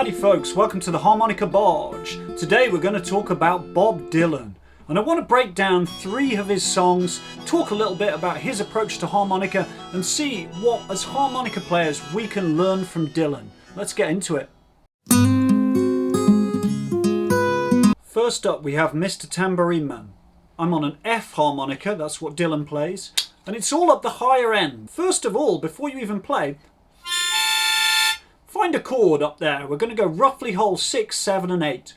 Howdy folks, welcome to the Harmonica Barge. Today we're going to talk about Bob Dylan. And I want to break down 3 of his songs, talk a little bit about his approach to harmonica and see what, as harmonica players, we can learn from Dylan. Let's get into it. First up we have Mr. Tambourine Man. I'm on an F harmonica, that's what Dylan plays, and it's all up the higher end. First of all, before you even play, find a chord up there. We're going to go roughly holes 6, 7 and 8.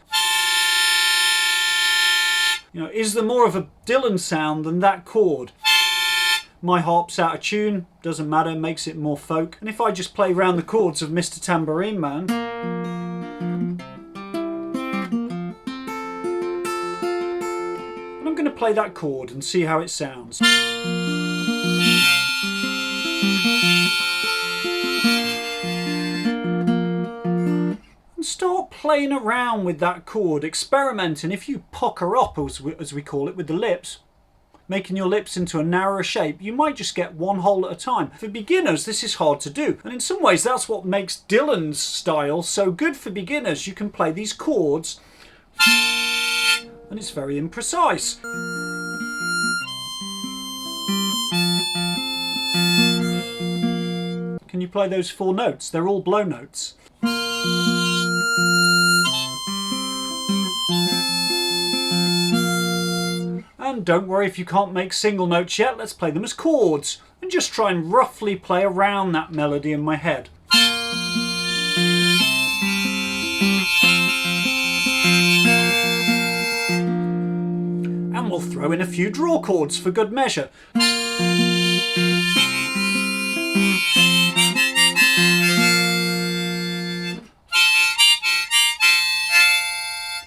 You know, is there more of a Dylan sound than that chord? My harp's out of tune, doesn't matter, makes it more folk. And if I just play round the chords of Mr. Tambourine Man, and I'm going to play that chord and see how it sounds. Start playing around with that chord, experimenting. If you pucker up, as we call it, with the lips, making your lips into a narrower shape, you might just get one hole at a time. For beginners, this is hard to do, and in some ways that's what makes Dylan's style so good for beginners. You can play these chords and it's very imprecise. Can you play those 4 notes? They're all blow notes. And don't worry if you can't make single notes yet, let's play them as chords and just try and roughly play around that melody in my head. And we'll throw in a few draw chords for good measure.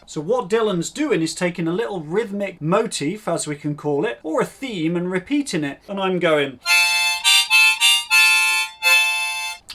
So what Dylan's doing is taking a little rhythmic motif, as we can call it, or a theme, and repeating it. And I'm going...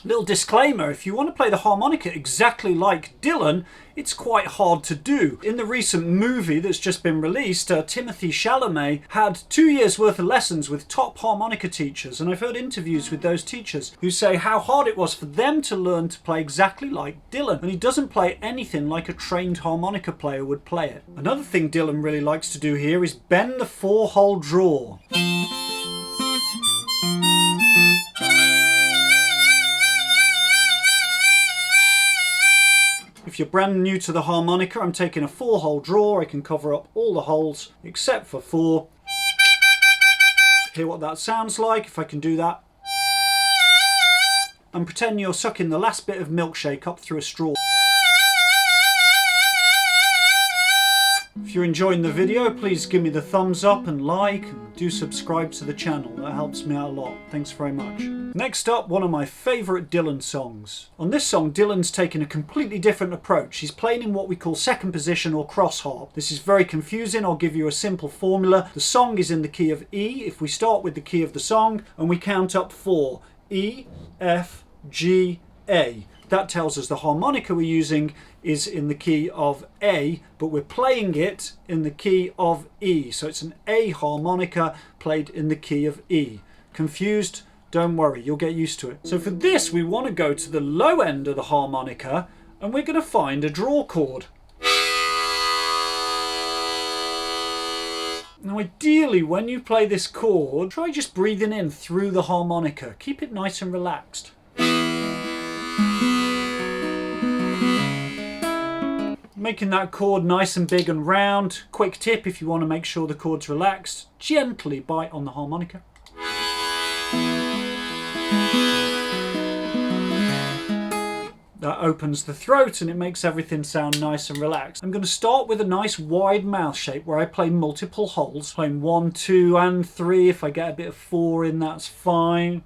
Little disclaimer, if you want to play the harmonica exactly like Dylan, it's quite hard to do. In the recent movie that's just been released, Timothée Chalamet had 2 years worth of lessons with top harmonica teachers, and I've heard interviews with those teachers who say how hard it was for them to learn to play exactly like Dylan, and he doesn't play anything like a trained harmonica player would play it. Another thing Dylan really likes to do here is bend the 4-hole draw. If you're brand new to the harmonica, I'm taking a 4-hole draw. I can cover up all the holes except for 4. Hear what that sounds like if I can do that. And pretend you're sucking the last bit of milkshake up through a straw. If you're enjoying the video, please give me the thumbs up and like, and do subscribe to the channel. That helps me out a lot. Thanks very much. Next up, one of my favourite Dylan songs. On this song, Dylan's taken a completely different approach. He's playing in what we call second position or cross harp. This is very confusing. I'll give you a simple formula. The song is in the key of E. If we start with the key of the song and we count up 4, E, F, G, A. That tells us the harmonica we're using is in the key of A, but we're playing it in the key of E. So it's an A harmonica played in the key of E. Confused? Don't worry, you'll get used to it. So for this, we want to go to the low end of the harmonica and we're going to find a draw chord. Now ideally, when you play this chord, try just breathing in through the harmonica. Keep it nice and relaxed. Making that chord nice and big and round. Quick tip if you want to make sure the chord's relaxed, gently bite on the harmonica. That opens the throat and it makes everything sound nice and relaxed. I'm going to start with a nice wide mouth shape where I play multiple holes, playing 1, 2 and 3. If I get a bit of 4 in, that's fine.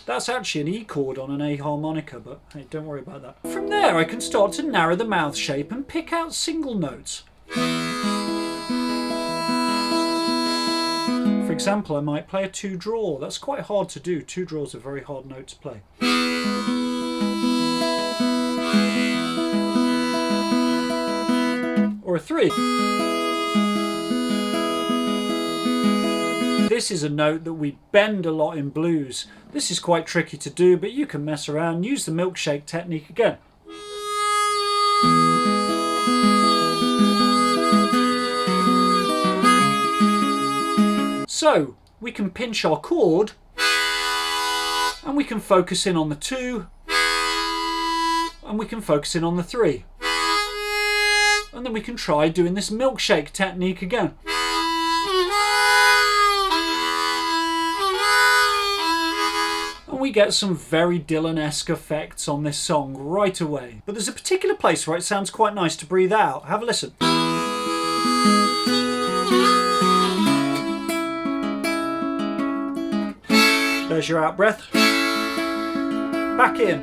That's actually an E chord on an A harmonica, but hey, don't worry about that. From there I can start to narrow the mouth shape and pick out single notes. For example, I might play a 2 draw. That's quite hard to do. 2 draws are a very hard note to play. Or a 3. This is a note that we bend a lot in blues. This is quite tricky to do, but you can mess around. Use the milkshake technique again. So we can pinch our chord and we can focus in on the 2 and we can focus in on the 3. And then we can try doing this milkshake technique again. And we get some very Dylan-esque effects on this song right away. But there's a particular place where it sounds quite nice to breathe out. Have a listen. There's your out breath. Back in.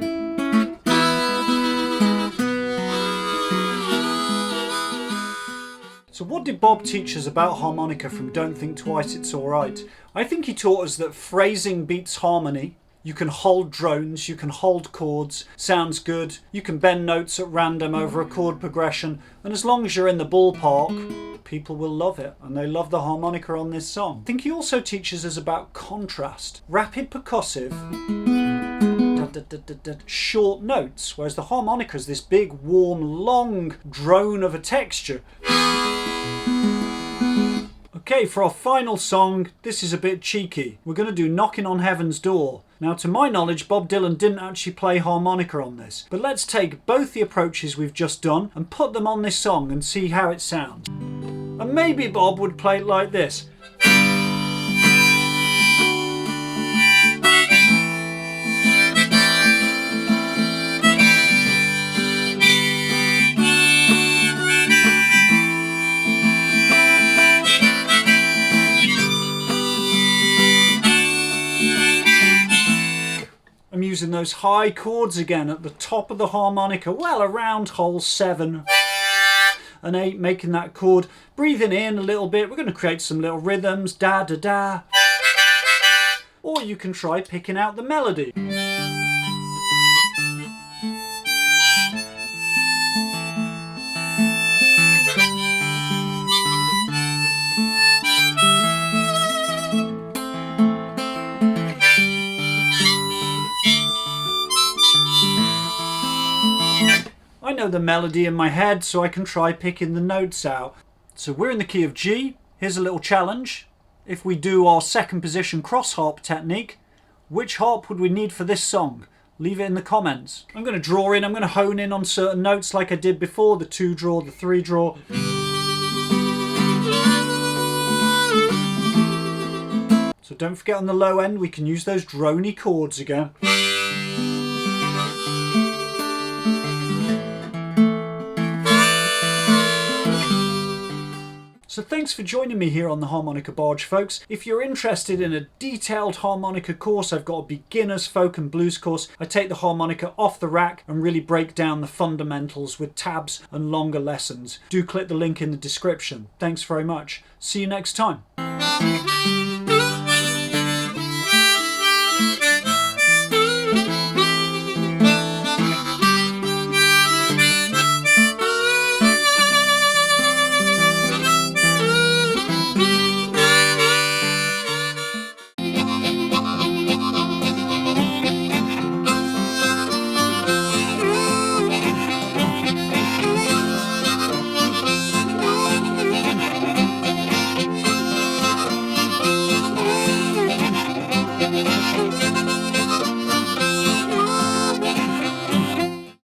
So what did Bob teach us about harmonica from Don't Think Twice, It's Alright? I think he taught us that phrasing beats harmony. You can hold drones, you can hold chords, sounds good. You can bend notes at random over a chord progression. And as long as you're in the ballpark, people will love it. And they love the harmonica on this song. I think he also teaches us about contrast. Rapid percussive, short notes, whereas the harmonica is this big, warm, long drone of a texture. Okay, for our final song, this is a bit cheeky. We're going to do Knocking on Heaven's Door. Now, to my knowledge, Bob Dylan didn't actually play harmonica on this. But let's take both the approaches we've just done and put them on this song and see how it sounds. And maybe Bob would play it like this. I'm using those high chords again at the top of the harmonica, well around holes 7 and 8, making that chord. Breathing in a little bit, we're going to create some little rhythms, da da da. Or you can try picking out the melody. I know the melody in my head, so I can try picking the notes out. So we're in the key of G. Here's a little challenge. If we do our second position cross harp technique, which harp would we need for this song? Leave it in the comments. I'm going to draw in, I'm going to hone in on certain notes like I did before, the 2 draw, the 3 draw. So don't forget on the low end, we can use those drony chords again. So thanks for joining me here on the Harmonica Barge, folks. If you're interested in a detailed harmonica course, I've got a beginner's folk and blues course. I take the harmonica off the rack and really break down the fundamentals with tabs and longer lessons. Do click the link in the description. Thanks very much. See you next time.